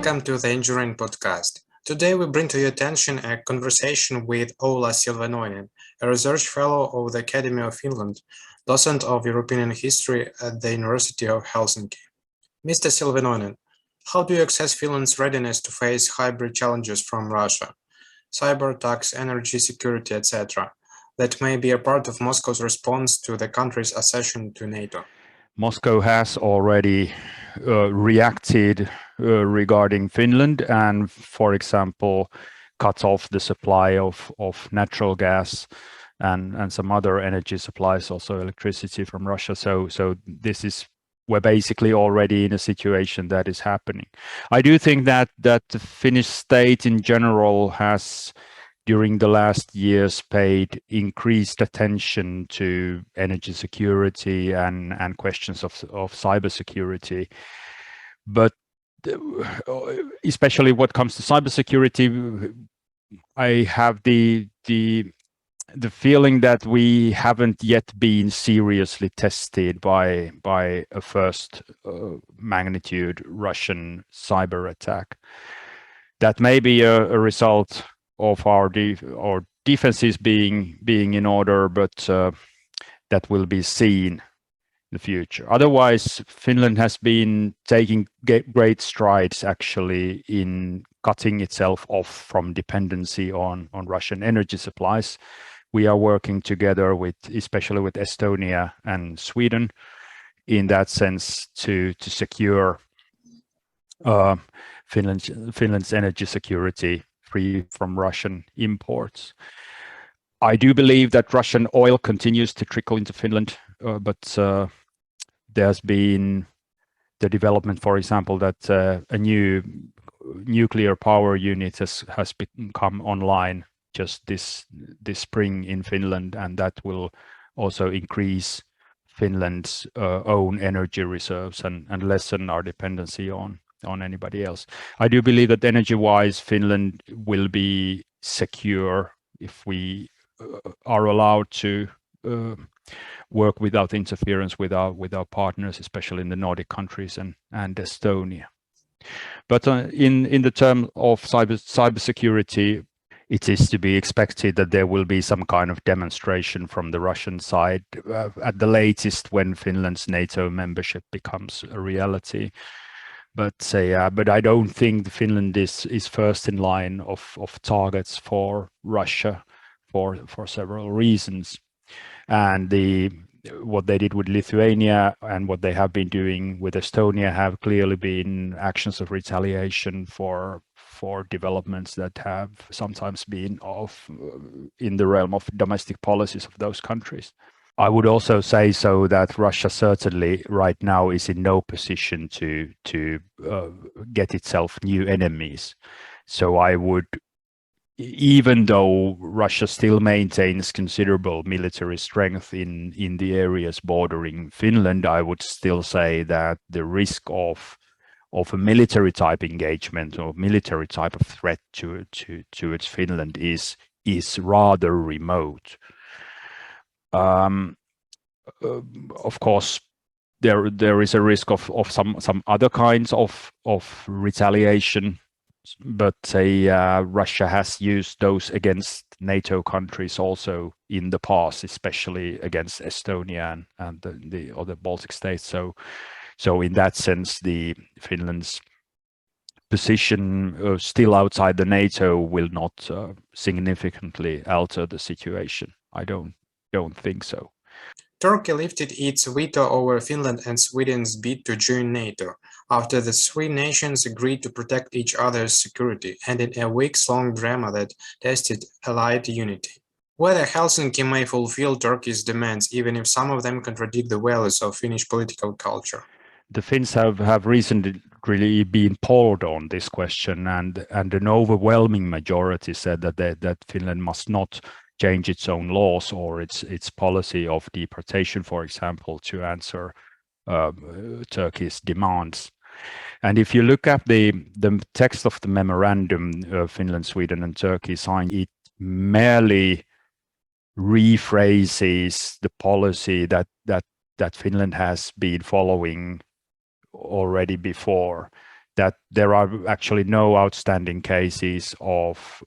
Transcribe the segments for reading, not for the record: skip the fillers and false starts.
Welcome to the Enduring Podcast. Today we bring to your attention a conversation with Oula Silvennoinen, a research fellow of the Academy of Finland, docent of European history at the University of Helsinki. Mr. Silvennoinen, how do you assess Finland's readiness to face hybrid challenges from Russia, cyber attacks, energy security, etc., that may be a part of Moscow's response to the country's accession to NATO? Moscow has already reacted regarding Finland and, for example, cut off the supply of natural gas and some other energy supplies, also electricity from Russia. So this is, we're basically already in a situation that is happening. I do think that the Finnish state in general has, during the last years, paid increased attention to energy security and questions of cybersecurity. But especially what comes to cybersecurity, I have the feeling that we haven't yet been seriously tested by a first magnitude Russian cyber attack. That may be a result of our defenses being in order, but that will be seen in the future. Otherwise, Finland has been taking great strides actually in cutting itself off from dependency on Russian energy supplies. We are working together especially with Estonia and Sweden in that sense to secure Finland's energy security free from Russian imports. I do believe that Russian oil continues to trickle into Finland, but there's been the development, for example, that a new nuclear power unit has come online just this spring in Finland, and that will also increase Finland's own energy reserves and lessen our dependency on anybody else. I do believe that energy-wise, Finland will be secure if we are allowed to work without interference with our partners, especially in the Nordic countries and Estonia. But in the term of cybersecurity, it is to be expected that there will be some kind of demonstration from the Russian side at the latest when Finland's NATO membership becomes a reality. But I don't think Finland is first in line of targets for Russia for several reasons. And what they did with Lithuania and what they have been doing with Estonia have clearly been actions of retaliation for developments that have sometimes been in the realm of domestic policies of those countries. I would also say so that Russia certainly right now is in no position to get itself new enemies. So I would, even though Russia still maintains considerable military strength in the areas bordering Finland, I would still say that the risk of a military type engagement or military type of threat towards Finland is rather remote. Of course, there is a risk of some other kinds of retaliation, but Russia has used those against NATO countries also in the past, especially against Estonia and the other Baltic states. So in that sense, Finland's position still outside the NATO will not significantly alter the situation. I don't think so. Turkey lifted its veto over Finland and Sweden's bid to join NATO after the three nations agreed to protect each other's security, and in a weeks-long drama that tested allied unity. Whether Helsinki may fulfill Turkey's demands, even if some of them contradict the values of Finnish political culture. The Finns have recently been polled on this question, and an overwhelming majority said that Finland must not change its own laws or its policy of deportation, for example, to answer Turkey's demands. And if you look at the text of the memorandum Finland, Sweden, and Turkey signed, it merely rephrases the policy that Finland has been following already before. that there are actually no outstanding cases of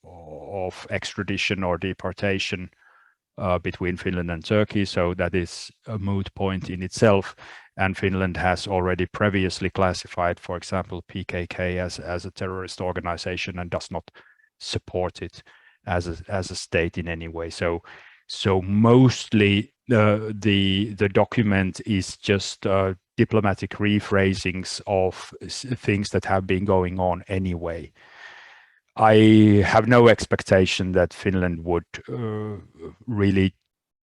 extradition or deportation between Finland and Turkey, so that is a moot point in itself. And Finland has already previously classified, for example, PKK as a terrorist organization and does not support it as a state in any way. So mostly the document is just diplomatic rephrasings of things that have been going on anyway. I have no expectation that Finland would really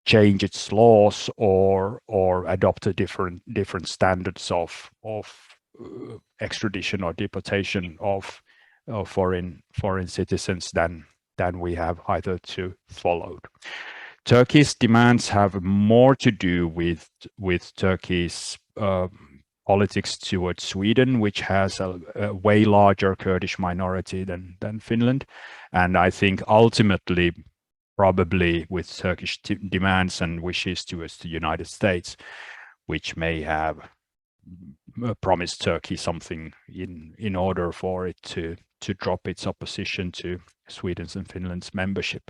change its laws or adopt a different standards of extradition or deportation of foreign citizens than we have hitherto followed. Turkey's demands have more to do with Turkey's politics towards Sweden, which has a way larger Kurdish minority than Finland, and I think ultimately, probably with Turkish demands and wishes towards the United States, which may have promised Turkey something in order for it to drop its opposition to Sweden's and Finland's membership.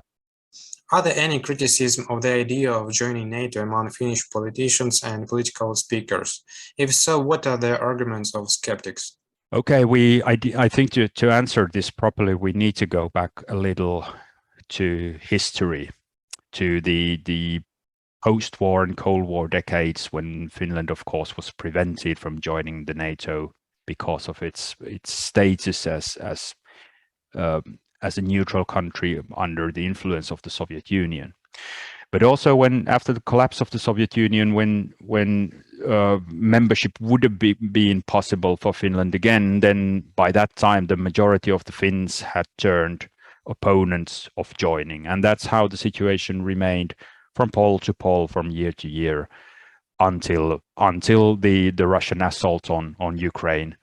Are there any criticism of the idea of joining NATO among Finnish politicians and political speakers? If so, what are the arguments of skeptics? Okay, I think to answer this properly, we need to go back a little to history, to the post-war and Cold War decades, when Finland, of course, was prevented from joining the NATO because of its status as a neutral country under the influence of the Soviet Union. But also after the collapse of the Soviet Union, when membership would have been possible for Finland again, then by that time the majority of the Finns had turned opponents of joining, and that's how the situation remained from poll to poll, from year to year, until the Russian assault on Ukraine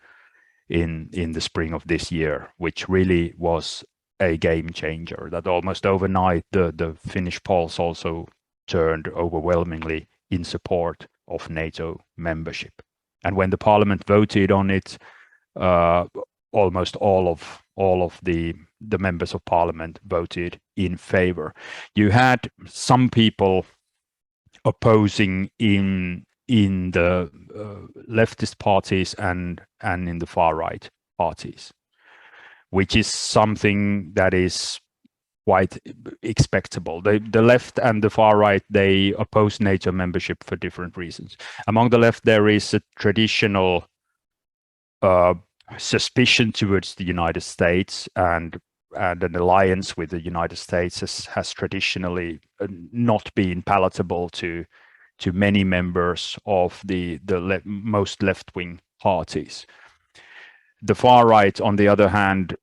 in the spring of this year, which really was a game changer. That almost overnight the Finnish polls also turned overwhelmingly in support of NATO membership, and when the parliament voted on it, almost all of the members of parliament voted in favor. You had some people opposing in the leftist parties and in the far right parties, which is something that is quite expectable. The left and the far right, they oppose NATO membership for different reasons. Among the left, there is a traditional suspicion towards the United States, and an alliance with the United States has traditionally not been palatable to many members of the most left-wing parties. The far right, on the other hand,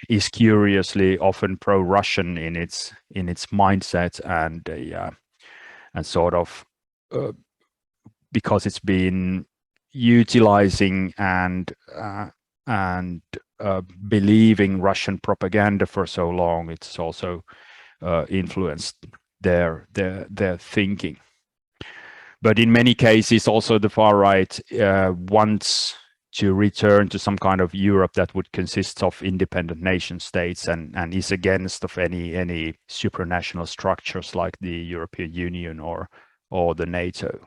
is curiously often pro-Russian in its mindset, and sort of because it's been utilizing and believing Russian propaganda for so long, it's also influenced their thinking. But in many cases, also the far right wants to return to some kind of Europe that would consist of independent nation states, and is against of any supranational structures like the European Union or the NATO.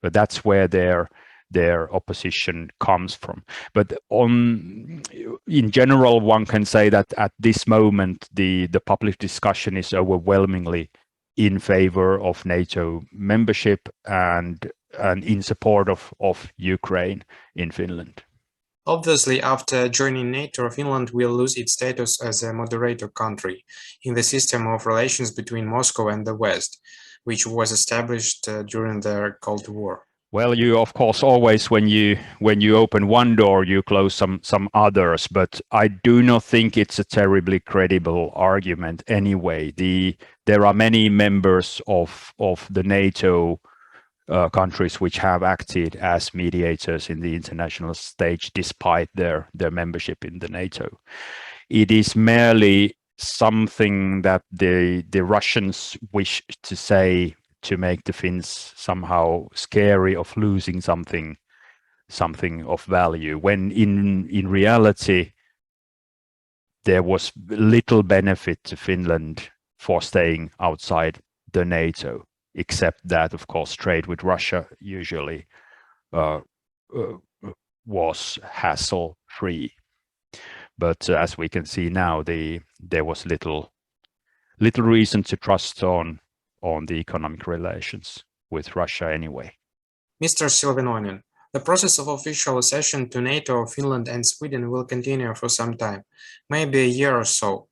But that's where their opposition comes from. But in general, one can say that at this moment the public discussion is overwhelmingly in favor of NATO membership and in support of Ukraine in Finland. Obviously, after joining NATO, Finland will lose its status as a moderator country in the system of relations between Moscow and the West, which was established during the Cold War. Well, you of course always, when you open one door, you close some others, but I do not think it's a terribly credible argument anyway. There are many members of the NATO countries which have acted as mediators in the international stage despite their membership in the NATO. It is merely something that the Russians wish to say to make the Finns somehow scary of losing something something of value, when in reality there was little benefit to Finland for staying outside the NATO, except that, of course, trade with Russia usually was hassle-free. But as we can see now, there was little reason to trust on the economic relations with Russia anyway. Mr. Silvennoinen, the process of official accession to NATO, Finland and Sweden will continue for some time, maybe a year or so.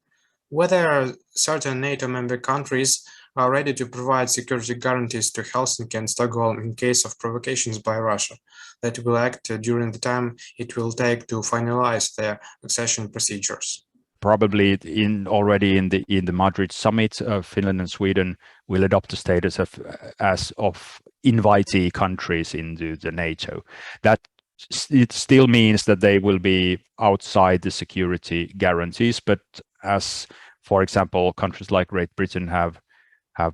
Whether certain NATO member countries are ready to provide security guarantees to Helsinki and Stockholm in case of provocations by Russia that will act during the time it will take to finalize their accession procedures. Probably already in the Madrid summit, Finland and Sweden will adopt the status of invitee countries into the NATO. That it still means that they will be outside the security guarantees, but as, for example, countries like Great Britain have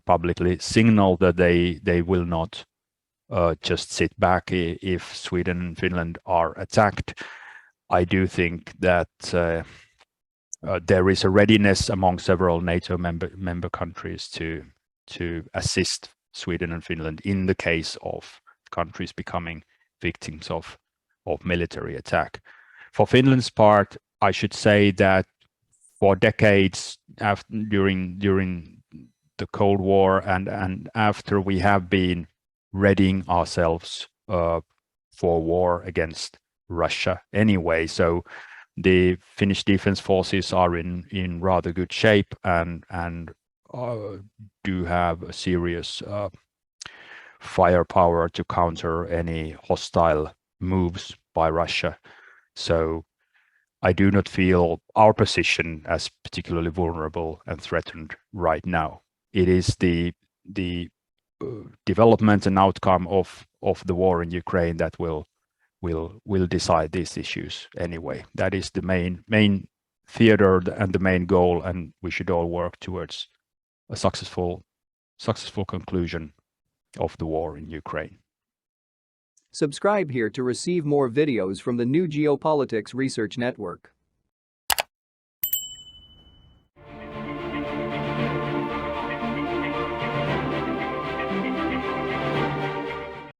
publicly signaled that they will not just sit back if Sweden and Finland are attacked. I do think that there is a readiness among several NATO member countries to assist Sweden and Finland in the case of countries becoming victims of military attack. For Finland's part, I should say that for decades during the Cold War and after, we have been readying ourselves for war against Russia anyway. So the Finnish defense forces are in rather good shape and do have a serious firepower to counter any hostile moves by Russia. So I do not feel our position as particularly vulnerable and threatened right now. It is the development and outcome of the war in Ukraine that will decide these issues anyway. That is the main theater and the main goal, and we should all work towards a successful conclusion of the war in Ukraine. Subscribe here to receive more videos from the new Geopolitics Research Network.